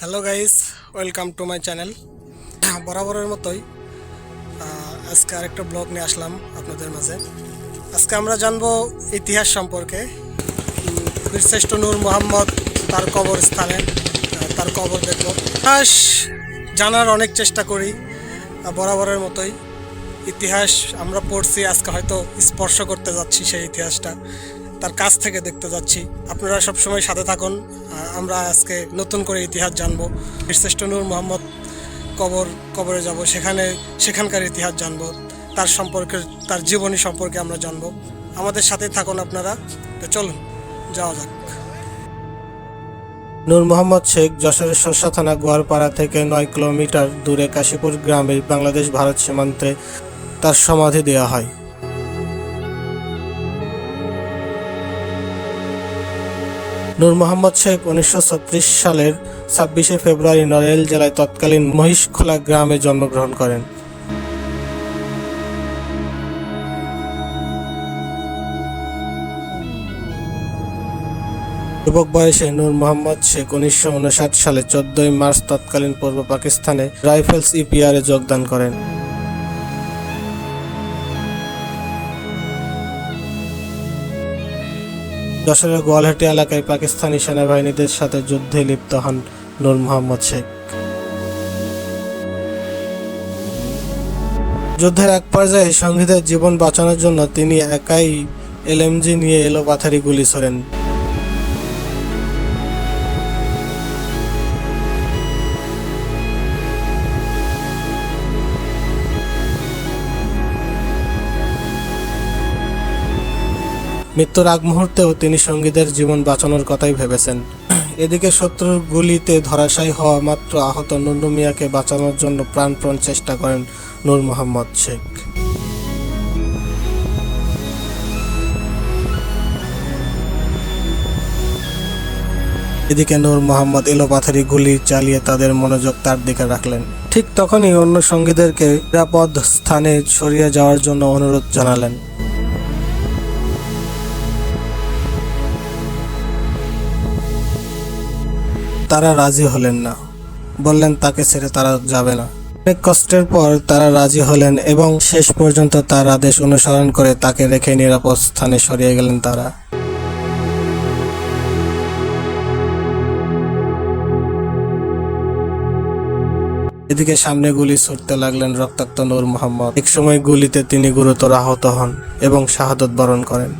Hello guys, welcome to my channel. বরাবরের মতোই আজকে আরেকটা ব্লগ নিয়ে আসলাম আপনাদের মাঝে। আজকে আমরা জানবো ইতিহাস সম্পর্কে। বীরশ্রেষ্ঠ নূর মোহাম্মদ, তার কবরস্থানে তার কবর দেখব। ইতিহাস জানার অনেক চেষ্টা করি, বরাবরের মতোই ইতিহাস আমরা পড়ছি, আজকে হয়তো স্পর্শ করতে যাচ্ছি সেই ইতিহাসটা, তার কাছ থেকে দেখতে যাচ্ছি। আপনারা সবসময় সাথে থাকুন। আমরা আজকে নতুন করে ইতিহাস জানবো। বীরশ্রেষ্ঠ নূর মোহাম্মদ কবরে যাব, সেখানকার ইতিহাস জানবো, তার সম্পর্কে, তার জীবনী সম্পর্কে আমরা জানবো। আমাদের সাথে থাকুন আপনারা। তো চলুন যাওয়া যাক। নূর মোহাম্মদ শেখ যশোরের শস্যা থানা গোয়ালপাড়া থেকে 9 কিলোমিটার দূরে কাশীপুর গ্রামে বাংলাদেশ ভারত সীমান্তে তার সমাধি দেওয়া হয়। নূর মোহাম্মদ শেখ 1936 সালের 26শে ফেব্রুয়ারি নড়াইল জেলায় তৎকালীন মহিষখোলা গ্রামে জন্মগ্রহণ করেন। যুবক বয়সে নূর মোহাম্মদ শেখ 1959 সালে 14ই মার্চ তৎকালীন পূর্ব পাকিস্তানে রাইফেলস ইপিআরে যোগদান করেন। যশোরের গোয়ালহাটি এলাকায় পাকিস্তানি সেনাবাহিনীদের সাথে যুদ্ধে লিপ্ত হন নূর মোহাম্মদ শেখ। যুদ্ধের এক পর্যায়ে সঙ্গীদের জীবন বাঁচানোর জন্য তিনি একাই এলএমজি নিয়ে এলোপাথারি গুলি ছোড়েন। মৃত্যুর আগ মুহূর্তেও তিনি সঙ্গীদের জীবন বাঁচানোর কথাই ভেবেছেন। এদিকে শত্রুর গুলিতে ধরাশায়ী হওয়া মাত্র আহত নুন্নু মিয়াকে বাঁচানোর জন্য প্রাণপণ চেষ্টা করেন নূর মোহাম্মদ শেখ। এদিকে নূর মোহাম্মদ এলোপাথারি গুলি চালিয়ে তাদের মনোযোগ তার দিকে রাখলেন। ঠিক তখনই অন্য সঙ্গীদেরকে নিরাপদ স্থানে সরিয়ে যাওয়ার জন্য অনুরোধ জানালেন। তারা রাজি হলেন না, বললেন তাকে ছেড়ে তারা যাবে না। অনেক কষ্টের পর তারা রাজি হলেন এবং শেষ পর্যন্ত তার আদেশ অনুসরণ করে তাকে রেখে নিরাপদ স্থানে সরিয়ে গেলেন তারা। এদিকে সামনে গুলি ছুটতে লাগলেন রক্তাক্ত নূর মোহাম্মদ। এক সময় গুলিতে তিনি গুরুতর আহত হন এবং শাহাদত বরণ করেন।